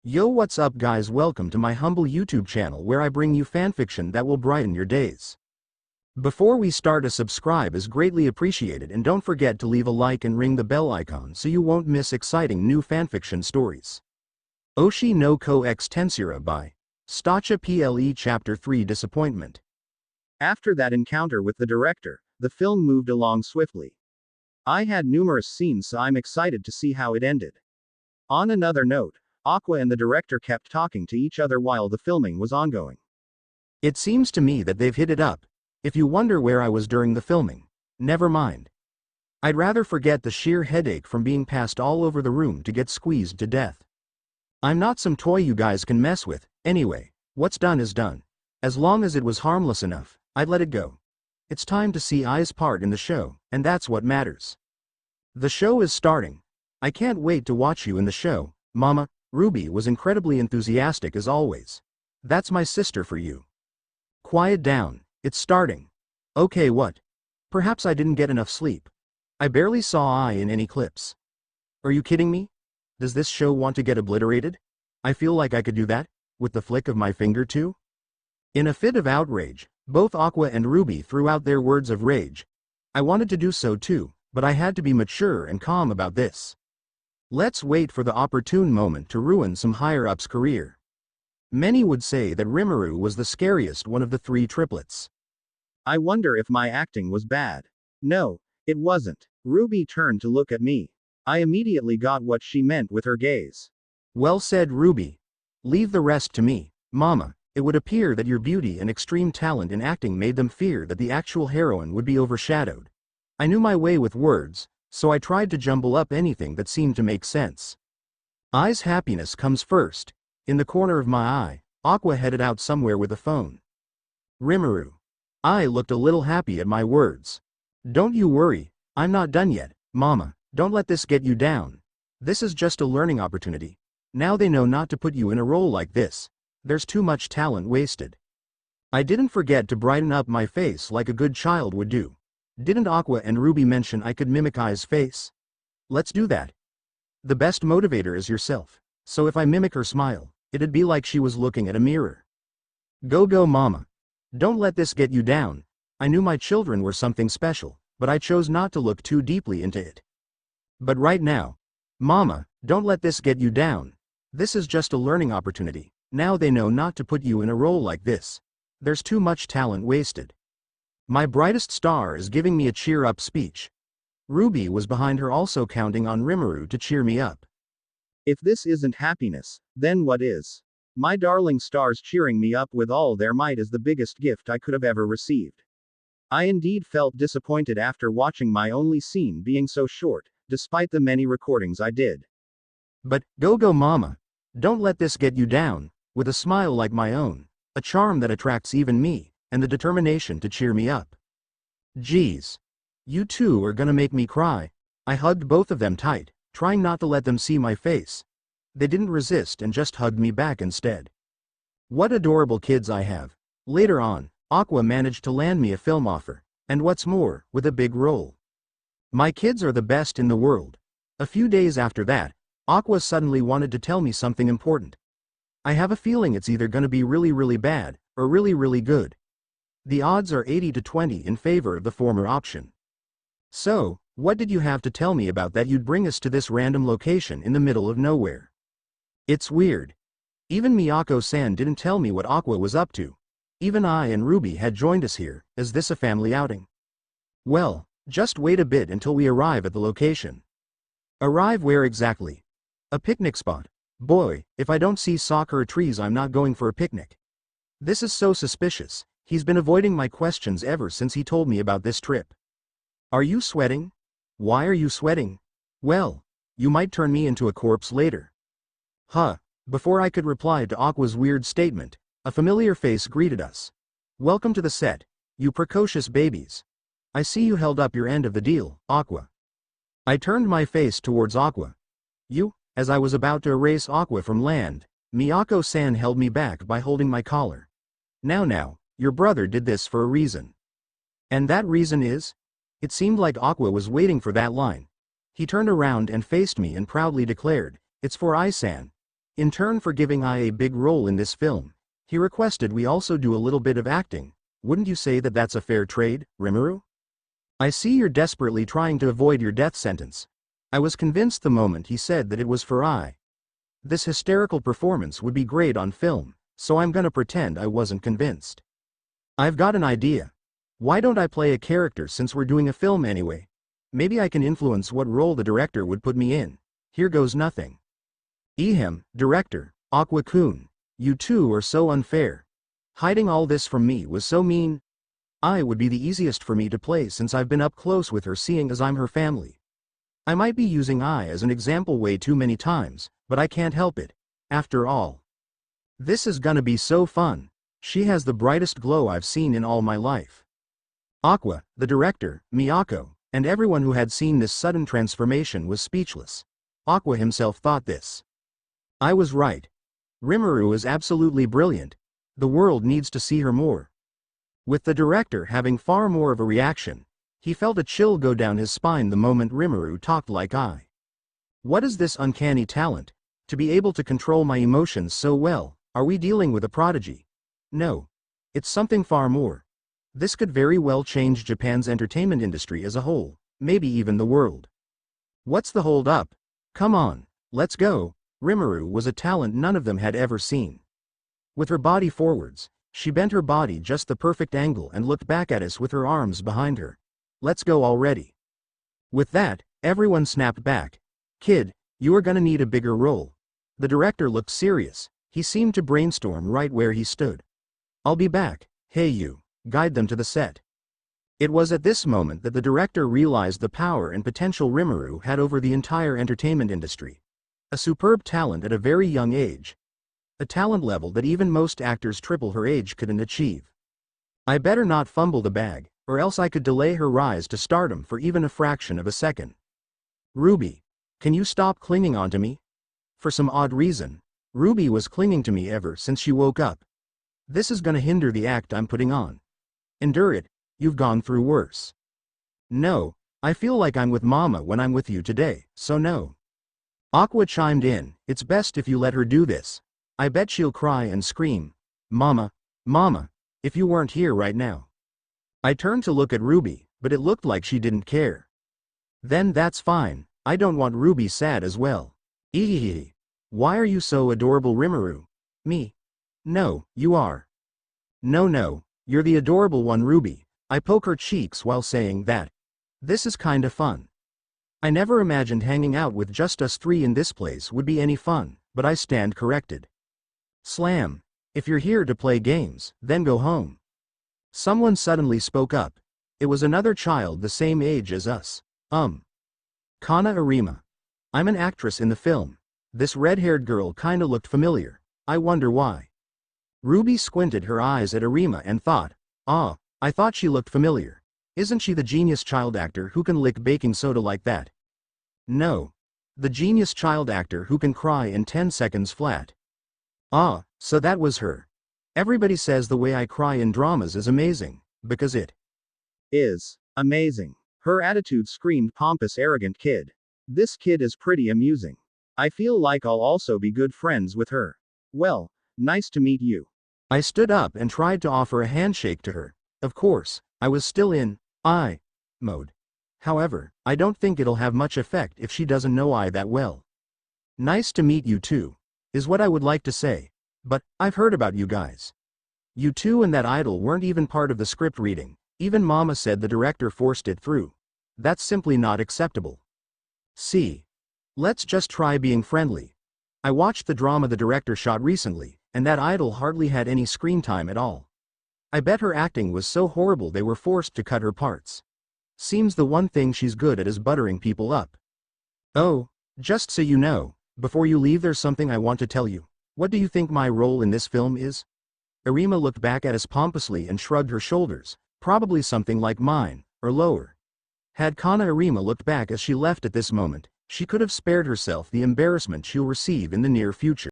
Yo, what's up guys, welcome to my humble YouTube channel where I bring you fanfiction that will brighten your days. Before we start, a subscribe is greatly appreciated, and don't forget to leave a like and ring the bell icon so you won't miss exciting new fanfiction stories. Oshi no Ko X Tensura by StaciaPLE Chapter 3 Disappointment. After that encounter with the director, the film moved along swiftly. I had numerous scenes, so I'm excited to see how it ended. On another note, Aqua and the director kept talking to each other while the filming was ongoing. It seems to me that they've hit it up. If you wonder where I was during the filming, never mind. I'd rather forget the sheer headache from being passed all over the room to get squeezed to death. I'm not some toy you guys can mess with. Anyway, what's done is done. As long as it was harmless enough, I'd let it go. It's time to see Ai's part in the show, and that's what matters. The show is starting. I can't wait to watch you in the show, Mama. Ruby was incredibly enthusiastic as always. That's my sister for you. Quiet down, it's starting. Okay, what? Perhaps I didn't get enough sleep. I barely saw Ai in any clips. Are you kidding me? Does this show want to get obliterated? I feel like I could do that, with the flick of my finger too. In a fit of outrage, both Aqua and Ruby threw out their words of rage. I wanted to do so too, but I had to be mature and calm about this. Let's wait for the opportune moment to ruin some higher-up's career. Many would say that Rimuru was the scariest one of the three triplets. I wonder if my acting was bad. No, it wasn't. Ruby turned to look at me. I immediately got what she meant with her gaze. Well said, Ruby. Leave the rest to me, Mama. It would appear that your beauty and extreme talent in acting made them fear that the actual heroine would be overshadowed. I knew my way with words, so I tried to jumble up anything that seemed to make sense. Ai's happiness comes first. In the corner of my eye, Aqua headed out somewhere with a phone. Rimuru. Ai looked a little happy at my words. Don't you worry, I'm not done yet, Mama. Don't let this get you down. This is just a learning opportunity. Now they know not to put you in a role like this. There's too much talent wasted. I didn't forget to brighten up my face like a good child would do. Didn't Aqua and Ruby mention I could mimic Ai's face? Let's do that. The best motivator is yourself, so if I mimic her smile, it'd be like she was looking at a mirror. Go, Mama. Don't let this get you down. I knew my children were something special, but I chose not to look too deeply into it. But right now, Mama, don't let this get you down. This is just a learning opportunity. Now they know not to put you in a role like this. There's too much talent wasted. My brightest star is giving me a cheer-up speech. Ruby was behind her, also counting on Rimuru to cheer me up. If this isn't happiness, then what is? My darling stars cheering me up with all their might is the biggest gift I could have ever received. I indeed felt disappointed after watching my only scene being so short, despite the many recordings I did. But, go Mama. Don't let this get you down, with a smile like my own, a charm that attracts even me, and the determination to cheer me up. Geez. You two are gonna make me cry. I hugged both of them tight, trying not to let them see my face. They didn't resist and just hugged me back instead. What adorable kids I have. Later on, Aqua managed to land me a film offer, and what's more, with a big role. My kids are the best in the world. A few days after that, Aqua suddenly wanted to tell me something important. I have a feeling it's either gonna be really bad, or really good. The odds are 80-20 in favor of the former option. So, what did you have to tell me about that you'd bring us to this random location in the middle of nowhere? It's weird. Even Miyako-san didn't tell me what Aqua was up to. Even Ai and Ruby had joined us here. Is this a family outing? Well, just wait a bit until we arrive at the location. Arrive where exactly? A picnic spot. Boy, if I don't see soccer or trees, I'm not going for a picnic. This is so suspicious. He's been avoiding my questions ever since he told me about this trip. Are you sweating? Why are you sweating? Well, you might turn me into a corpse later. Huh. Before I could reply to Aqua's weird statement, a familiar face greeted us. Welcome to the set, you precocious babies. I see you held up your end of the deal, Aqua. I turned my face towards Aqua. You, as I was about to erase Aqua from land, Miyako-san held me back by holding my collar. Now, your brother did this for a reason. And that reason is? It seemed like Aqua was waiting for that line. He turned around and faced me and proudly declared, it's for Ai-san. In turn for giving I a big role in this film, he requested we also do a little bit of acting. Wouldn't you say that that's a fair trade, Rimuru? I see you're desperately trying to avoid your death sentence. I was convinced the moment he said that it was for I. This hysterical performance would be great on film, so I'm gonna pretend I wasn't convinced. I've got an idea. Why don't I play a character since we're doing a film anyway? Maybe I can influence what role the director would put me in. Here goes nothing. Ehem, director, Aqua-kun. You two are so unfair. Hiding all this from me was so mean. I would be the easiest for me to play since I've been up close with her seeing as I'm her family. I might be using I as an example way too many times, but I can't help it. After all. This is gonna be so fun. She has the brightest glow I've seen in all my life. Aqua, the director, Miyako, and everyone who had seen this sudden transformation was speechless. Aqua himself thought this. I was right. Rimuru is absolutely brilliant. The world needs to see her more. With the director having far more of a reaction, he felt a chill go down his spine the moment Rimuru talked like I. What is this uncanny talent? To be able to control my emotions so well, are we dealing with a prodigy? No. It's something far more. This could very well change Japan's entertainment industry as a whole, maybe even the world. What's the hold up? Come on, let's go. Rimuru was a talent none of them had ever seen. With her body forwards, she bent her body just the perfect angle and looked back at us with her arms behind her. Let's go already. With that, everyone snapped back. Kid, you are gonna need a bigger role. The director looked serious. He seemed to brainstorm right where he stood. I'll be back. Hey you, guide them to the set. It was at this moment that the director realized the power and potential Rimuru had over the entire entertainment industry. A superb talent at a very young age. A talent level that even most actors triple her age couldn't achieve. I better not fumble the bag, or else I could delay her rise to stardom for even a fraction of a second. Ruby, can you stop clinging onto me? For some odd reason, Ruby was clinging to me ever since she woke up. This is gonna hinder the act I'm putting on. Endure it, you've gone through worse. No, I feel like I'm with Mama when I'm with you today, so no. Aqua chimed in, it's best if you let her do this. I bet she'll cry and scream, Mama, Mama, if you weren't here right now. I turned to look at Ruby, but it looked like she didn't care. Then that's fine, I don't want Ruby sad as well. Ehehe. Why are you so adorable, Rimuru? Me? No, you are. No, you're the adorable one, Ruby. I poke her cheeks while saying that. This is kinda fun. I never imagined hanging out with just us three in this place would be any fun, but I stand corrected. Slam. If you're here to play games, then go home. Someone suddenly spoke up. It was another child the same age as us. Kana Arima. I'm an actress in the film. This red-haired girl kinda looked familiar. I wonder why. Ruby squinted her eyes at Arima and thought, I thought she looked familiar. Isn't she the genius child actor who can lick baking soda like that? No. The genius child actor who can cry in 10 seconds flat. So that was her. Everybody says the way I cry in dramas is amazing, because it is amazing. Her attitude screamed pompous, arrogant kid. This kid is pretty amusing. I feel like I'll also be good friends with her. Well, nice to meet you. I stood up and tried to offer a handshake to her. Of course, I was still in I mode. However, I don't think it'll have much effect if she doesn't know I that well. Nice to meet you too, is what I would like to say. But, I've heard about you guys. You two and that idol weren't even part of the script reading. Even Mama said the director forced it through. That's simply not acceptable. See. Let's just try being friendly. I watched the drama the director shot recently, and that idol hardly had any screen time at all. I bet her acting was so horrible they were forced to cut her parts. Seems the one thing she's good at is buttering people up. Oh, just so you know, before you leave there's something I want to tell you. What do you think my role in this film is? Arima looked back at us pompously and shrugged her shoulders, probably something like mine, or lower. Had Kana Arima looked back as she left at this moment, she could have spared herself the embarrassment she'll receive in the near future.